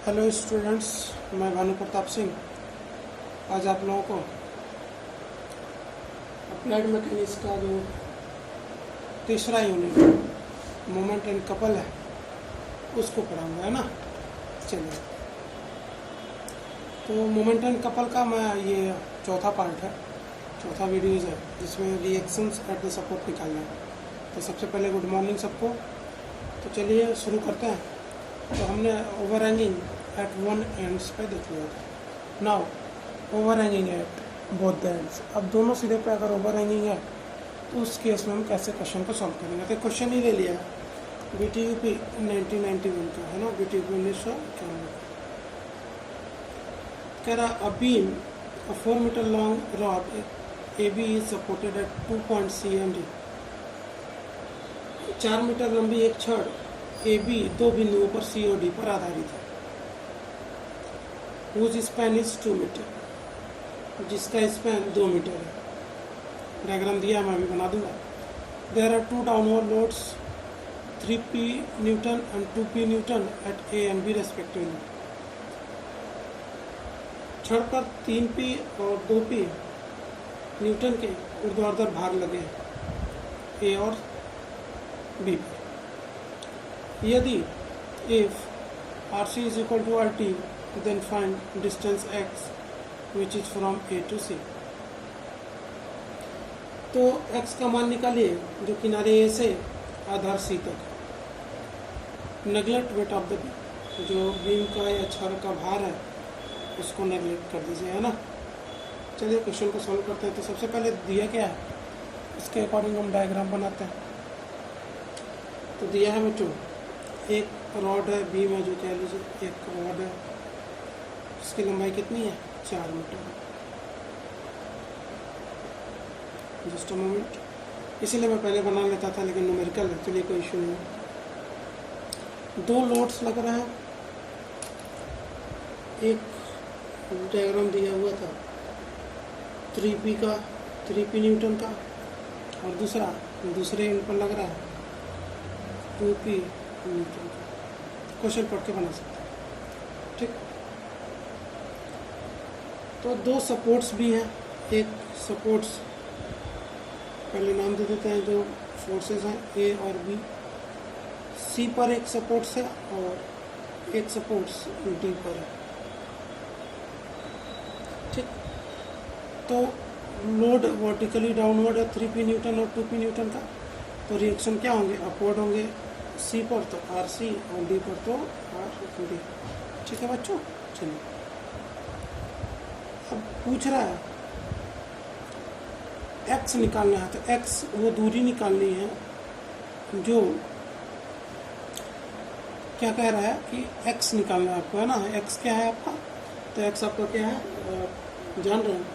Hello students, मैं भानु प्रताप सिंह आज आप लोगों को अप्लाइड मैकेनिक्स का जो तीसरा यूनिट मोमेंट एंड कपल है उसको पढ़ाऊंगा, है ना। चलिए, तो मोमेंट एंड कपल का मैं ये चौथा पार्ट है, चौथा वीडियोज़ है जिसमें रिएक्शंस एट द सपोर्ट निकालना है। तो सबसे पहले गुड मॉर्निंग सबको। तो चलिए शुरू करते हैं। तो हमने overhanging at one ends पे देख लिया था। Now overhanging at both the ends. अब दोनों सिरे पे अगर ओवर हैंगिंग है तो उस केस में हम कैसे क्वेश्चन को सॉल्व करेंगे। तो क्वेश्चन ही ले लिया है, BTUP 1991 का है ना, BTUP 1991। कह रहा a beam a 4 meter long rod AB is supported at 2 points C and D। 4 metre लंबी एक छड़ AB दो बिंदुओं पर C और D पर आधारित है। whose span is 2 मीटर, जिसका स्पैन 2 मीटर है। डायग्राम दिया मैं अभी बना दूंगा। There are two downward loads 3P Newton and 2P Newton at A and B respectively। छड़ पर 3P और 2P न्यूटन के ऊर्ध्वाधर भार लगे हैं ए और बी पर। यदि if RC is equal to RT then find distance x which is from A to C। तो x का मान निकालिए जो किनारे A से आधार C तक। Neglect weight of the beam, जो बीम का या छड़ का भार है उसको नेग्लेक्ट कर दीजिए, है ना। चलिए क्वेश्चन को सॉल्व करते हैं। तो सबसे पहले दिया क्या है इसके अकॉर्डिंग हम डायग्राम बनाते हैं। तो दिया है बच्चों एक रॉड है, बीम है, जो कह लीजिए एक रॉड है, इसकी लंबाई कितनी है 4 मीटर। जस्ट अ मोमेंट, इसीलिए मैं पहले बना लेता था लेकिन न्यूमेरिकल है, चलिए कोई इशू नहीं है। दो लोड्स लग रहे हैं, एक डायग्राम दिया हुआ था 3P का, 3P न्यूटन का, और दूसरे एंड पर लग रहा है 2P न्यूटन का। क्वेश्चन पढ़ के बना सकते हैं, ठीक। तो दो सपोर्ट्स भी हैं। एक सपोर्ट्स पहले नाम दे देते हैं, जो फोर्सेस हैं A और B। C पर एक सपोर्ट्स है और एक सपोर्ट्स D पर है, ठीक। तो लोड वर्टिकली डाउनवर्ड है 3P न्यूटन और 2P न्यूटन का। तो रिएक्शन क्या होंगे, अपवर्ड होंगे। C पर तो RC और D पर तो RD, ठीक है बच्चों। चलिए अब पूछ रहा है x निकालना है। तो x वो दूरी निकालनी है जो क्या कह रहा है कि x निकालना है आपको, है ना। x क्या है आपका, तो x आपका क्या है जान रहे हैं।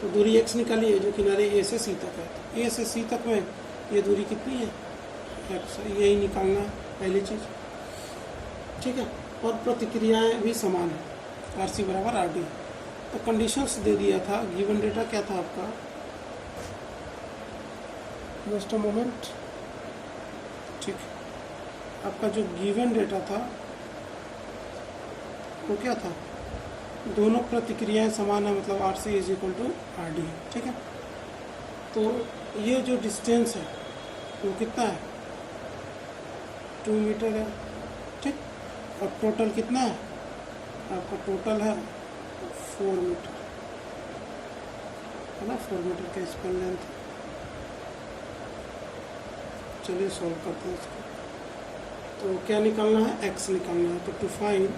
तो दूरी x निकालिए जो किनारे A से C तक है। तो A से C तक में ये दूरी कितनी है x, यही निकालना है पहली चीज़, ठीक है। और प्रतिक्रियाएं भी समान है, RC बराबर RD। तो कंडीशंस दे दिया था, गिवन डेटा क्या था आपका, जस्ट अ मोमेंट, ठीक। आपका जो गिवन डेटा था वो क्या था, दोनों प्रतिक्रियाएं समान है, मतलब RC is equal to RD, ठीक है। तो ये जो डिस्टेंस है वो कितना है 2 मीटर है, ठीक। और टोटल कितना है आपका, टोटल है 4 मीटर, है ना। 4 मीटर का स्पेन लेंथ। चलिए सॉल्व करते हैं इसको। तो क्या निकालना है, x निकालना है। तो टू फाइंड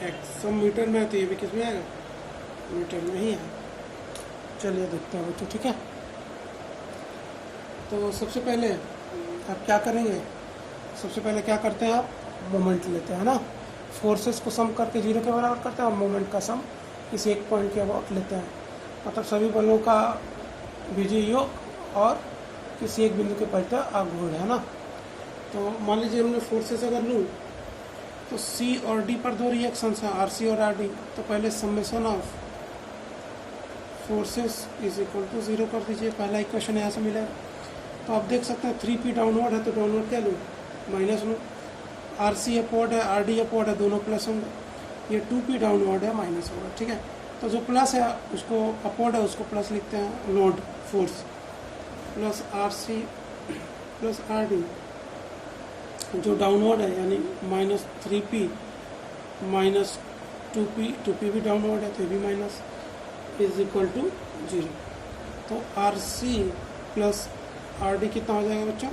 x, सब मीटर में है तो ये भी किस में आएगा, मीटर में ही है। चलिए देखते हैं बच्चों, ठीक है। तो सबसे पहले आप क्या करेंगे, सबसे पहले क्या करते हैं आप मोमेंट लेते हैं ना। फोर्सेस को सम करके 0 के बराबर करते हैं और मोमेंट का सम किसी एक पॉइंट के अबाउट लेते हैं, मतलब सभी बलों का बीजीय योग और किसी एक बिंदु के पलटे आघूर्ण, है ना। तो मान लीजिए हमने फोर्सेस अगर लूँ तो C और D पर दो रिएक्शंस हैं, RC और RD। तो पहले summation of forces is equal to 0 कर दीजिए, पहला इक्वेशन यहाँ से मिलेगा। तो आप देख सकते हैं 3p डाउनवर्ड है तो डाउनवर्ड क्या लूँ, माइनस लूँ। RC अपवर्ड है, RD अपवर्ड है, दोनों प्लस होंगे। ये 2p डाउनवर्ड है, माइनस होगा, ठीक है। तो जो प्लस है उसको अपवर्ड है उसको प्लस लिखते हैं, load force plus RC plus RD। जो डाउनवर्ड है यानी माइनस 3p माइनस 2p भी डाउनवर्ड है तो ये भी माइनस, इज इक्वल टू 0। तो RC प्लस RD कितना हो जाएगा बच्चों,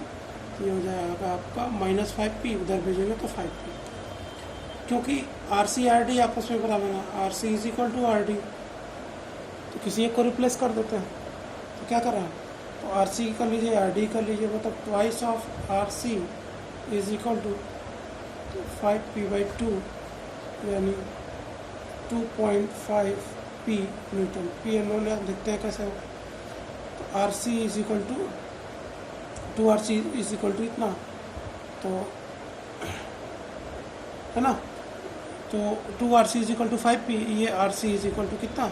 ये हो जाएगा आपका माइनस 5p, उधर भेजेंगे तो 5p, क्योंकि RC RD आपस में बराबर है। RC is equal to RD, तो किसी एक को रिप्लेस कर देते हैं। तो क्या कर रहा है, तो RC कर लीजिए, RD कर लीजिए, मतलब twice of RC is equal to 5p/2 यानी 2.5p न्यूटन। p इन्होंने देखते हैं कैसे हो। तो RC is equal to 2RC is equal to इतना, तो है ना, तो 2RC is equal to 5p, ये RC इज इक्वल टू कितना,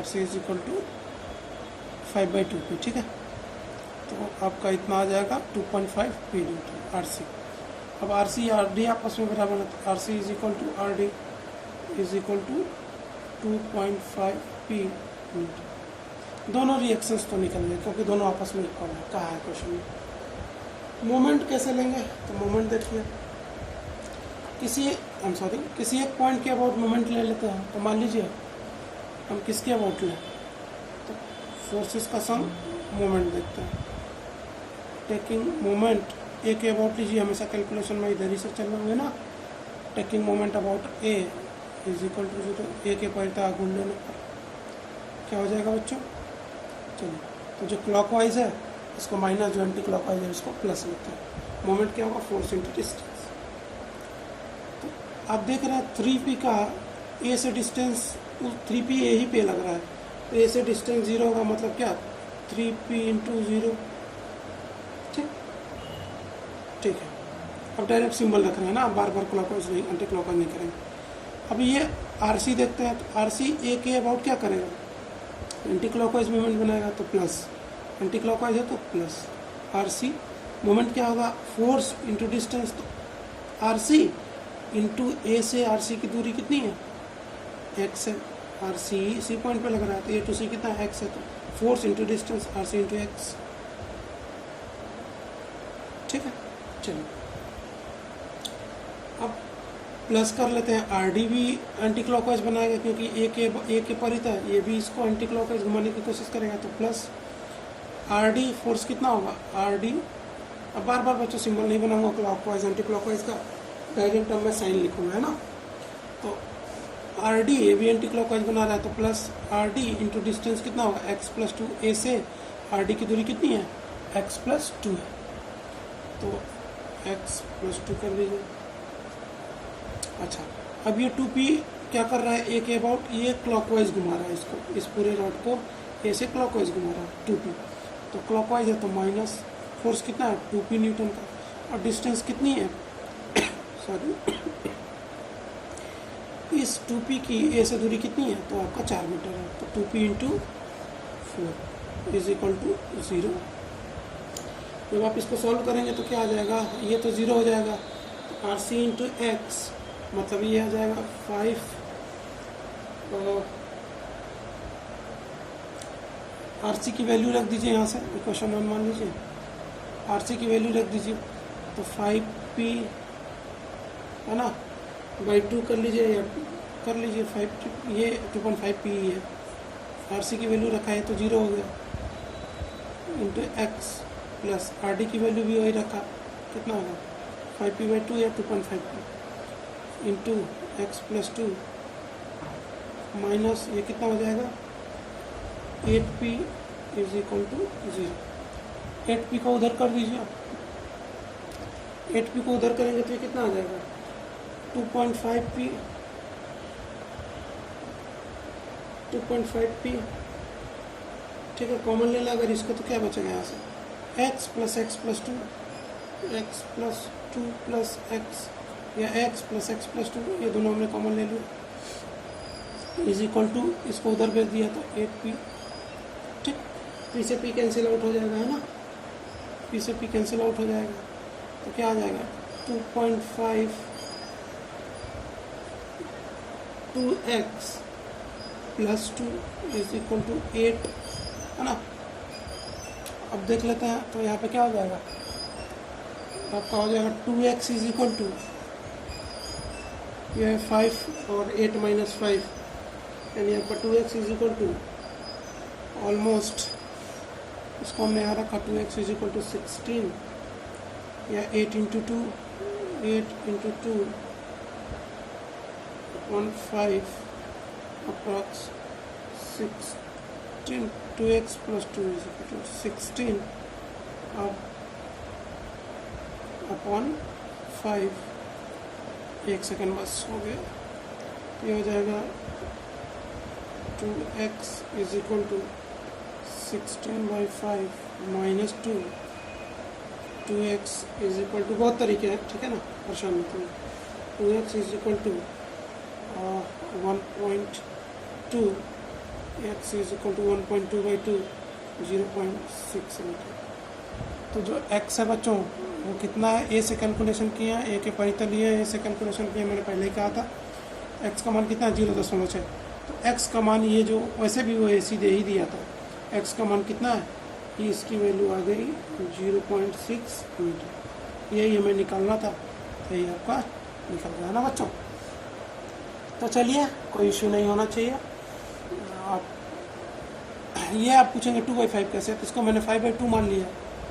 RC is equal to 5/2p, ठीक है। तो आपका इतना आ जाएगा 2.5p न्यूटन RC। अब RC RD आपस में बराबर है, तो RC is equal to RD is equal to 2.5p newton. दोनों रिएक्शंस तो निकल गए क्योंकि दोनों आपस में इक्वल है, कहा है क्वेश्चन में। मोमेंट कैसे लेंगे, तो मोमेंट देखिए, किसी एक पॉइंट के अबाउट मोमेंट ले लेते हैं। तो मान लीजिए हम किसके अबाउट लें, तो फोर्सेस का सम मोमेंट देखते हैं। टेकिंग मोमेंट ए के अबाउट लीजिए, हमेशा कैलकुलेशन में इधर ही से चल रहे ना। Taking moment about A is equal to 0, A के परिता गुण लेने पर क्या हो जाएगा बच्चों, चलिए। तो जो क्लॉकवाइज है इसको माइनस, जो एंटी क्लॉकवाइज है इसको प्लस लेते हैं। मोमेंट क्या होगा, फोर्स इंटू डिस्टेंस। तो आप देख रहे हैं 3p का ए से डिस्टेंस, 3p ए ही पे लग रहा है, तो ए से डिस्टेंस 0 होगा, मतलब क्या 3p इंटू 0, ठीक है। अब डायरेक्ट सिंबल रख रहे हैं ना, बार बार क्लॉकवाइज नहीं, एंटी क्लॉकवाइज नहीं करेंगे। अब ये RC देखते हैं, तो RC ए के अबाउट क्या करेगा, एंटी क्लॉकवाइज मूवमेंट बनाएगा, तो प्लस, एंटी क्लॉकवाइज है तो प्लस। RC मोमेंट क्या होगा, फोर्स इंटू डिस्टेंस, तो RC इंटू ए से RC की दूरी कितनी है, x है। RC इसी पॉइंट पे लग रहा है, तो A to C कितना है, x है, तो force into distance RC into x, ठीक है। चलिए अब प्लस कर लेते हैं। RD भी एंटी क्लॉकवाइज बनाएगा क्योंकि ए के परित है, ये भी इसको एंटी क्लॉकवाइज घुमाने की कोशिश करेगा, तो प्लस RD फोर्स कितना होगा, RD, अब बार बार बच्चों सिंबल नहीं बनाऊंगा क्लॉकवाइज एंटी क्लॉकवाइज का, डायरेक्ट अब मैं साइन लिखूंगा, है ना। तो RD ये भी एंटी क्लॉकवाइज बना रहा है, तो प्लस RD इंटू डिस्टेंस कितना होगा, x+2, ए से RD की दूरी कितनी है, x+2 है, तो x+2 कर लीजिए। अच्छा, अब ये 2p क्या कर रहा है, ए के अबाउट, ये क्लॉकवाइज घुमा रहा है इसको, इस पूरे रॉड को ए से क्लॉकवाइज घुमा रहा है 2p, तो क्लॉकवाइज है तो माइनस, फोर्स कितना है 2p न्यूटन का, और डिस्टेंस कितनी है सॉरी इस 2p की ए से दूरी कितनी है, तो आपका 4 मीटर है, तो 2p into 4 is equal to 0। जब आप इसको सॉल्व करेंगे तो क्या आ जाएगा, ये तो 0 हो जाएगा, तो RC इंटू एक्स, मतलब ये आ जाएगा 5, RC की वैल्यू रख दीजिए यहाँ से, इक्वेशन 1 मान लीजिए, RC की वैल्यू रख दीजिए, तो 5p है ना, बाई 2 कर लीजिए, या कर लीजिए 5, ये 2.5p ही है, RC की वैल्यू रखा है तो 0 हो गया, इंटू एक्स प्लस RD की वैल्यू भी वही रखा, कितना होगा 5p/2 या 2.5p इंटू x+2 माइनस ये कितना हो जाएगा 8p is equal to 0। 8p को उधर कर दीजिए, 8p को उधर करेंगे तो ये कितना आ जाएगा 2.5p, 2.5p, ठीक है। कॉमन ले ला अगर इसको तो क्या बचेगा यहाँ से, x+x+2, x+2 प्लस x, या x+x+2, ये दोनों हमने कॉमन ले लिया, इज इक्वल टू, इसको उधर भेज दिया तो 8p, ठीक। p से p कैंसिल आउट हो जाएगा, है ना, पी से पी कैंसिल आउट हो जाएगा, तो क्या आ जाएगा 2.5 2x plus 2 is equal to 8, है ना। अब देख लेते हैं, तो यहाँ पे क्या हो जाएगा, आपका हो जाएगा 2x इज इक्वल टू, यह है 5 और 8 माइनस 5, यानी आपका 2x is equal to almost, इसको हमने यहाँ रखा 2x इज इक्वल टू 16, या 8 into 2 1.5 approx 16, 2x plus 2 is equal to 16 upon 5, 1 second बस हो गया, ये हो जाएगा 2x is equal to 16/5 minus 2, 2x is equal to, बहुत तरीके हैं, ठीक है ना, परेशान मत होइए, 2x is equal to 1.2, x is equal to 1.2/2, 0.6 metre. तो जो x है बच्चों वो कितना है, a से कैलकुलेशन किया, a के परितल लिए a से कैलकुलेशन किया, मैंने पहले ही कहा था x का मान कितना है 0.6, तो x का मान ये जो वैसे भी वो सीधे ही दिया था, x का मान कितना है, ये इसकी वैल्यू आ गई 0.6 मीटर, यही हमें निकालना था, तो ये आपका निकल गया ना बच्चों। तो चलिए कोई इश्यू नहीं होना चाहिए। आप ये आप पूछेंगे 2/5 कैसे, तो इसको मैंने 5/2 मान लिया,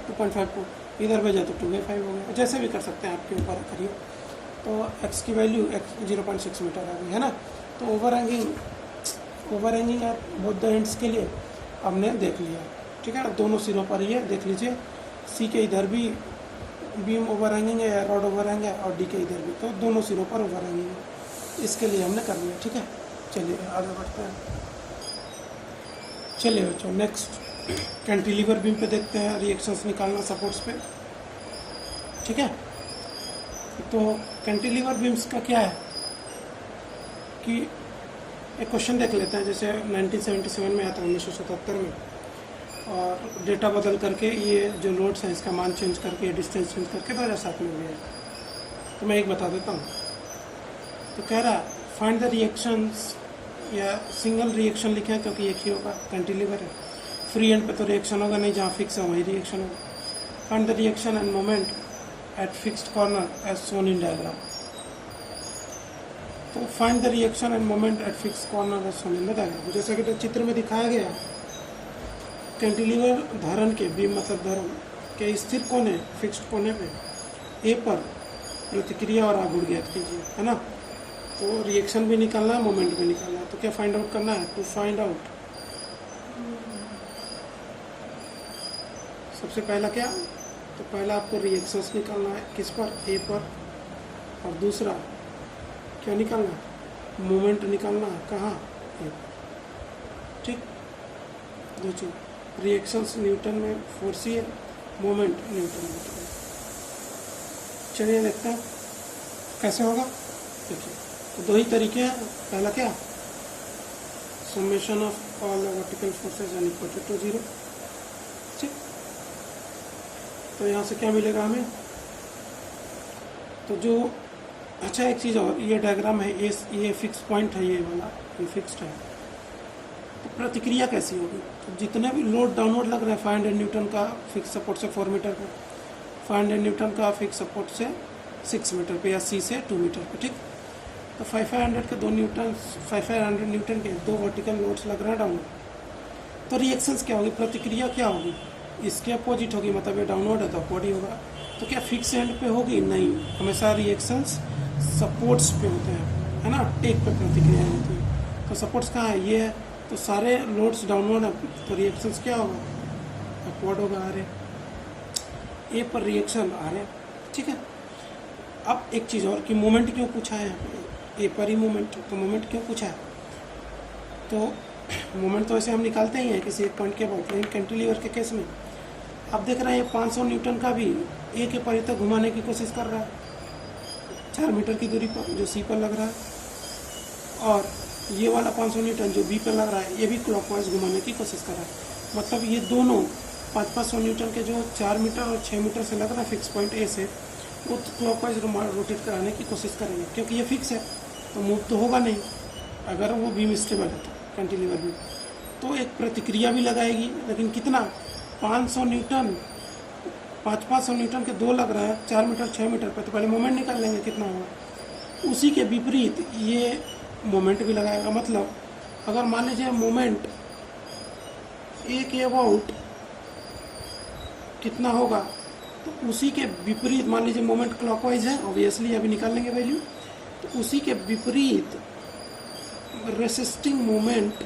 2.5 को इधर भेजा तो 2/5 हो गया, जैसे भी कर सकते हैं, आपके ऊपर करिए। तो x की वैल्यू 0.6 मीटर आ गई, है ना। तो over hanging at both the ends के लिए हमने देख लिया, ठीक है ना, दोनों सिरों पर ये देख लीजिए, सी के इधर भी बीम ओवर हैंगिंग है या रॉड ओवर हैंग है, और डी के इधर भी, तो दोनों सिरों पर ओवर हैंगिंग है, इसके लिए हमने कर लिया, ठीक है। चलिए आगे बढ़ते हैं। चलिए बच्चों नेक्स्ट कैंटिलीवर बीम पे देखते हैं रिएक्शंस निकालना सपोर्ट्स पे, ठीक है। तो कैंटिलीवर बीम्स का क्या है कि एक क्वेश्चन देख लेते हैं, जैसे 1977 में आता है, 1977 में, और डेटा बदल करके ये जो लोड्स हैं इसका मान चेंज करके, डिस्टेंस चेंज करके 2007 में भी है। तो मैं एक बता देता हूँ। तो कह रहा फाइंड द रिएक्शंस, या सिंगल रिएक्शन लिखे हैं क्योंकि एक ही होगा, कैंटिलीवर है, फ्री एंड पे तो रिएक्शन होगा नहीं, जहाँ फिक्स है वही रिएक्शन होगा। Find the reaction and moment at fixed corner as shown in diagram. तो find the reaction and moment at fixed corner as shown in the diagram. जैसा कि चित्र में दिखाया गया, कैंटिलीवर धारण के, बीम मतलब धारण के स्थिर कोने, फिक्स्ड कोने पे ए पर प्रतिक्रिया और आघूर्ण ज्ञात कीजिए, है ना। तो रिएक्शन भी निकालना है, मोमेंट भी निकालना है। तो क्या फाइंड आउट करना है, टू फाइंड आउट सबसे पहला क्या, तो पहला आपको रिएक्शंस निकालना है, किस पर, ए पर, और दूसरा क्या निकालना है, मोमेंट निकालना है, कहाँ, ए पर, ठीक। दो चीज, रिएक्शंस न्यूटन में फोर्स ही है, मोमेंट न्यूटन में। चलिए देखते हैं कैसे होगा। देखिए तो दो ही तरीके हैं, पहला क्या, summation of all the vertical forces and equal to 0, ठीक। तो यहाँ से क्या मिलेगा हमें, तो जो, अच्छा एक चीज़ और, ये डायग्राम है, ये फिक्स पॉइंट है, ये वाला ये फिक्स्ड है, तो प्रतिक्रिया कैसी होगी, तो जितने भी लोड डाउनवर्ड लग रहा है 500 न्यूटन का फिक्स सपोर्ट से 4 मीटर पे, 500 न्यूटन का फिक्स सपोर्ट से 6 मीटर पे, या सी से 2 मीटर पे, ठीक। तो 500 के 2 न्यूटन, 500 न्यूटन के 2 वर्टिकल लोड्स लग रहे हैं डाउनवर्ड, तो रिएक्शंस क्या होगी, प्रतिक्रिया क्या होगी, इसके अपोजिट होगी, मतलब ये डाउनवर्ड है तो अपवर्ड ही होगा। तो क्या फिक्स एंड पे होगी, नहीं, हमेशा रिएक्शंस सपोर्ट्स पे होते हैं, है ना, टेक पे प्रतिक्रिया होती है। तो सपोर्ट्स कहाँ है, ये है, तो सारे लोड्स डाउनवर्ड है, तो रिएक्शंस क्या होगा, अपवर्ड होगा, आ रहे ए पर रिएक्शन आ रहे, ठीक है। अब एक चीज़ और कि मोमेंट क्यों पूछा है, ए पर ही मोमेंट, तो मोमेंट क्यों पूछा है, तो मोमेंट तो ऐसे हम निकालते ही हैं किसी एक पॉइंट के बाद, लेकिन कैंटिलीवर के केस में आप देख रहे हैं 500 न्यूटन का भी ए के परितः घुमाने की कोशिश कर रहा है 4 मीटर की दूरी पर, जो सी पर लग रहा है, और ये वाला 500 न्यूटन जो बी पर लग रहा है, ये भी क्लॉकवाइज घुमाने की कोशिश कर रहा है। मतलब ये दोनों 500 न्यूटन के जो 4 मीटर और 6 मीटर से लग रहा है फिक्स पॉइंट ए से, वो क्लॉकवाइज रोटेट कराने की कोशिश करेंगे, क्योंकि ये फिक्स है तो मूव तो होगा नहीं अगर वो बीम स्टेबल है तो, कैंटिलीवर बीम। तो एक प्रतिक्रिया भी लगाएगी, लेकिन कितना, 500 न्यूटन, 500 न्यूटन के 2 लग रहा है 4 मीटर 6 मीटर पर, तो पहले मोमेंट निकाल लेंगे कितना होगा। उसी के विपरीत ये मोमेंट भी लगाएगा। मतलब अगर मान लीजिए मोमेंट ए के अबाउट कितना होगा, तो उसी के विपरीत मान लीजिए मोमेंट क्लॉकवाइज है, ऑब्वियसली अभी निकाल लेंगे वैल्यू, तो उसी के विपरीत रेसिस्टिंग मोमेंट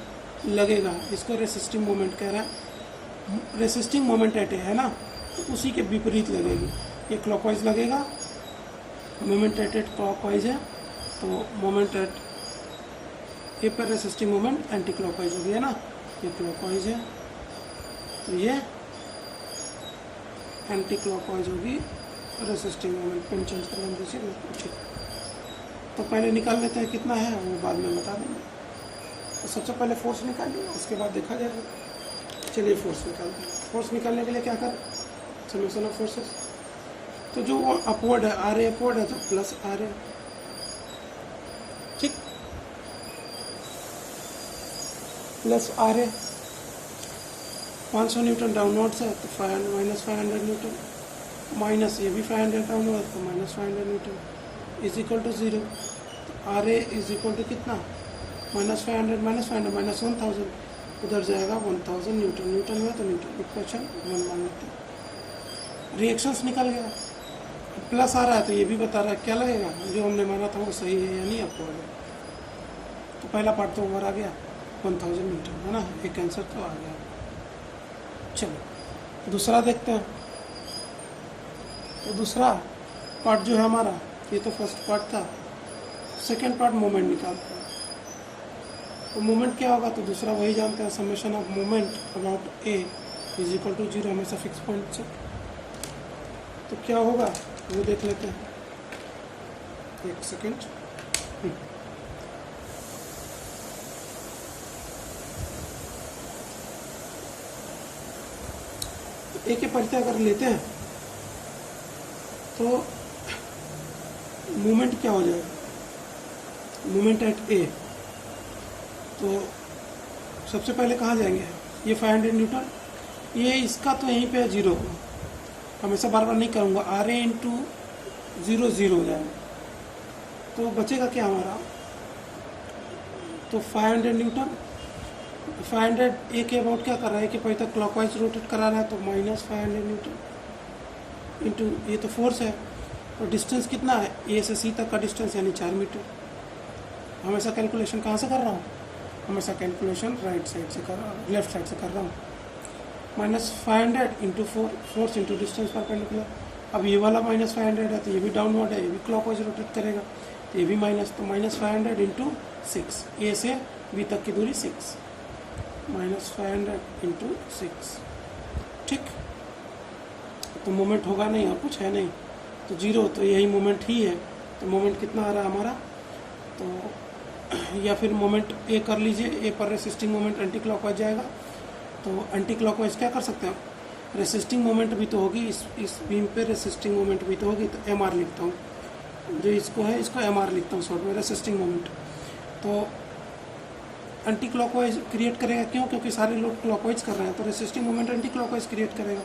लगेगा। इसको रेसिस्टिंग मोमेंट कह रहा है, रेसिस्टिंग मोमेंट एट ए है ना, तो उसी के विपरीत लगेगी। ये क्लॉकवाइज लगेगा, मोमेंट एट क्लॉकवाइज है, तो मोमेंट एट ए पर रेसिस्टिंग मोमेंट एंटी क्लॉकवाइज हो गया ना, ये क्लॉकवाइज है तो ये एंटी क्लॉकवाइज होगी रेसिस्टिंग मोमेंट। पेन चेंज कर लेंगे इसे, ठीक। तो पहले निकाल लेते हैं कितना है, वो बाद में बता देंगे। तो सबसे पहले फोर्स निकालिए, उसके बाद देखा जाएगा। चलिए फोर्स निकालते हैं। फोर्स निकालने के लिए क्या करें, समेशन ऑफ फोर्सेस। तो जो वो अपवर्ड है, आर ए अपवर्ड है तो प्लस आर ए, ठीक, plus R A. 500 newton downward है तो माइनस 500 न्यूटन, माइनस ये भी 500 डाउनवर्ड तो minus 500 newton is equal to 0। तो R A is equal to कितना, माइनस 500 माइनस 1000, उधर जाएगा 1000 न्यूटन, न्यूटन में तो न्यूटन, इक्वेशन 1 मान लेते हैं। रिएक्शंस निकल गया, प्लस आ रहा है तो ये भी बता रहा है क्या लगेगा, जो हमने माना था वो सही है या नहीं अपवर्ड है। तो पहला पार्ट तो ओवर आ गया 1000 न्यूटन है ना, एक आंसर तो आ गया। चलो दूसरा देखते हैं। तो दूसरा पार्ट जो है हमारा, ये तो फर्स्ट पार्ट था, सेकेंड पार्ट मोमेंट निकालते हैं। तो मोमेंट क्या होगा, तो दूसरा वही जानते हैं, summation of moment about A is equal to 0, हमेशा फिक्स पॉइंट से। तो क्या होगा वो देख लेते हैं, एक सेकेंड। ए के परिचय अगर लेते हैं तो मूवमेंट क्या हो जाएगा, मूवमेंट एट ए। तो सबसे पहले कहाँ जाएंगे, ये 500 न्यूटन, ये इसका तो यहीं पे 0 होगा, हमेशा बार बार नहीं करूँगा, आर ए इंटू 0 0 हो जाएगा। तो बचेगा क्या हमारा, तो 500 न्यूटन, 500 ए के अबाउट क्या कर रहा है कि पहले तक क्लॉकवाइज रोटेट करा रहा है, तो माइनस 500 न्यूटन इंटू ये तो फोर्स है, और डिस्टेंस कितना है, ए से सी तक का डिस्टेंस यानी 4 मीटर। हमेशा कैलकुलेशन कहाँ से कर रहा हूँ, हमेशा कैलकुलेशन राइट साइड से कर रहा हूँ, लेफ्ट साइड से कर रहा हूँ। Minus 500 into force into distance perpendicular. अब ये वाला माइनस 500 है तो ये भी डाउनवर्ड है, ये भी क्लॉकवाइज रोटेट करेगा, तो ये भी माइनस, तो माइनस 500 इंटू 6, ए से बी तक की दूरी 6, माइनस 500 इंटू 6, ठीक। तो मोमेंट होगा नहीं और कुछ है नहीं, तो 0, तो यही मोमेंट ही है। तो मोमेंट कितना आ रहा है हमारा, तो या फिर मोमेंट ए कर लीजिए, ए पर रेसिस्टिंग मोमेंट एंटी क्लॉकवाइज जाएगा, तो एंटी क्लॉकवाइज क्या कर सकते हैं, रेसिस्टिंग मोमेंट भी तो होगी, इस बीम पे रेसिस्टिंग मोमेंट भी तो होगी, तो एम आर लिखता हूँ, जो इसको है इसको एम आर लिखता हूँ शॉर्ट में, रेसिस्टिंग मोमेंट। तो एंटी क्लॉकवाइज क्रिएट करेगा, क्यों, क्योंकि सारे लोग क्लॉकवाइज कर रहे हैं, तो resisting moment anti clockwise create करेगा।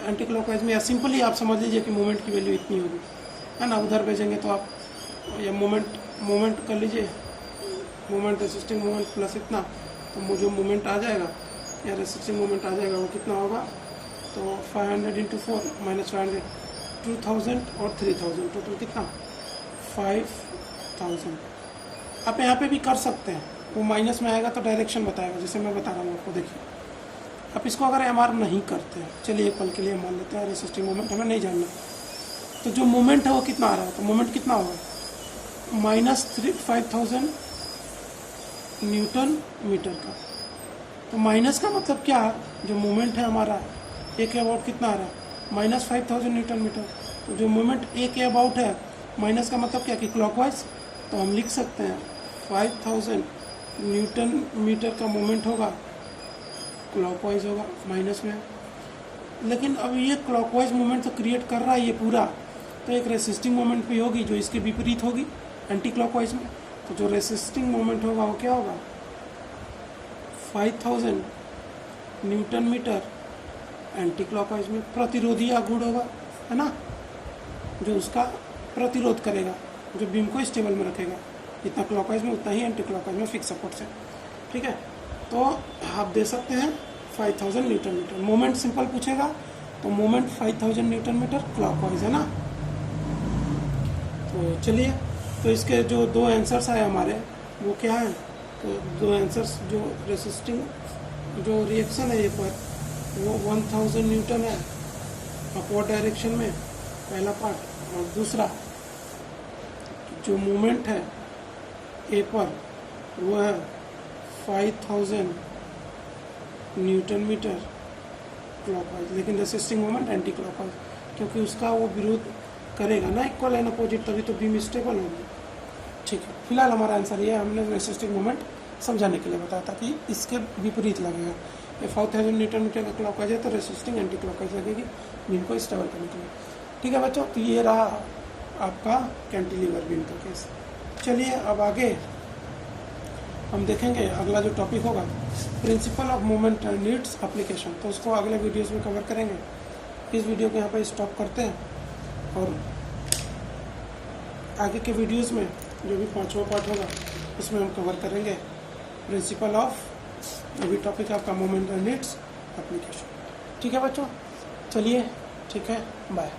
एंटी क्लॉकवाइज में या सिंपली आप समझ लीजिए कि मोमेंट की वैल्यू इतनी होगी, है ना, उधर भेजेंगे तो आप या मोमेंट कर लीजिए, मोमेंट रेसिस्टिंग मोमेंट प्लस इतना, तो जो मोमेंट आ जाएगा या रेसिस्टिंग मोमेंट आ जाएगा वो कितना होगा, तो 500 इंटू 4 माइनस 500, 2000 और 3000, टोटल कितना 5000। आप यहाँ पे भी कर सकते हैं, वो माइनस में आएगा तो डायरेक्शन बताएगा, जैसे मैं बता रहा हूँ आपको। देखिए आप इसको अगर एम आर नहीं करते हैं, चलिए एक पल के लिए मान लेते हैं रेसिस्टिंग मोमेंट हमें नहीं जानना, तो जो मोमेंट है वो कितना आ रहा है, तो मोमेंट कितना होगा, माइनस 5000 न्यूटन मीटर का। तो माइनस का मतलब क्या है, जो मोमेंट है हमारा ए के अबाउट कितना आ रहा है, माइनस 5000 न्यूटन मीटर। तो जो मोमेंट ए के अबाउट है, माइनस का मतलब क्या कि क्लॉकवाइज, तो हम लिख सकते हैं 5000 न्यूटन मीटर का मोमेंट होगा, क्लॉकवाइज होगा माइनस में। लेकिन अब ये क्लॉकवाइज मूवमेंट तो क्रिएट कर रहा है ये पूरा, तो एक रेसिस्टिंग मोमेंट भी होगी जो इसके विपरीत होगी एंटी क्लॉकवाइज में। तो जो रेसिस्टिंग मोमेंट होगा वो क्या होगा, 5000 न्यूटन मीटर एंटी क्लॉकवाइज में। प्रतिरोधी आघूर्ण होगा, है ना, जो उसका प्रतिरोध करेगा, जो बीम को स्टेबल में रखेगा, जितना क्लॉकवाइज में उतना ही एंटी क्लॉकवाइज में फिक्स सपोर्ट से। ठीक है, तो आप दे सकते हैं 5000 न्यूटन मीटर। मोमेंट सिंपल पूछेगा तो मोमेंट 5000 न्यूटन मीटर क्लॉकवाइज, है ना। तो चलिए, तो इसके जो दो आंसर्स आए हमारे वो क्या है, तो दो आंसर्स, जो रेसिस्टिंग जो रिएक्शन है ये पर वो 1000 न्यूटन है अपवर्ड डायरेक्शन में, पहला पार्ट। और दूसरा जो मूवमेंट है ए पर वो है 5000 न्यूटन मीटर क्लॉकवाइज, लेकिन रेसिस्टिंग मोमेंट एंटी क्लॉकवाइज, क्योंकि उसका वो विरोध करेगा ना इक्वल एंड अपोजिट, तभी तो बीम स्टेबल होगी। ठीक है, फिलहाल हमारा आंसर ये है, हमने रेसिस्टिंग मोमेंट समझाने के लिए बताया था कि इसके विपरीत लगेगा। ये 5000 न्यूटन मीटर का क्लॉकवाइज है तो रेसिस्टिंग एंटी क्लॉकवाइज लगेगी बीम को स्टेबल करने के लिए। ठीक है बच्चों, तो ये रहा आपका कैंटिलीवर बीम का केस। चलिए अब आगे हम देखेंगे, अगला जो टॉपिक होगा principle of moment and needs application, तो उसको अगले वीडियोस में कवर करेंगे। इस वीडियो को यहाँ पर स्टॉप करते हैं और आगे के वीडियोस में जो भी 5वां पार्ट होगा उसमें हम कवर करेंगे प्रिंसिपल ऑफ, अभी टॉपिक है आपका मोमेंट एंड नीड्स एप्लीकेशन। ठीक है बच्चों, चलिए ठीक है, बाय।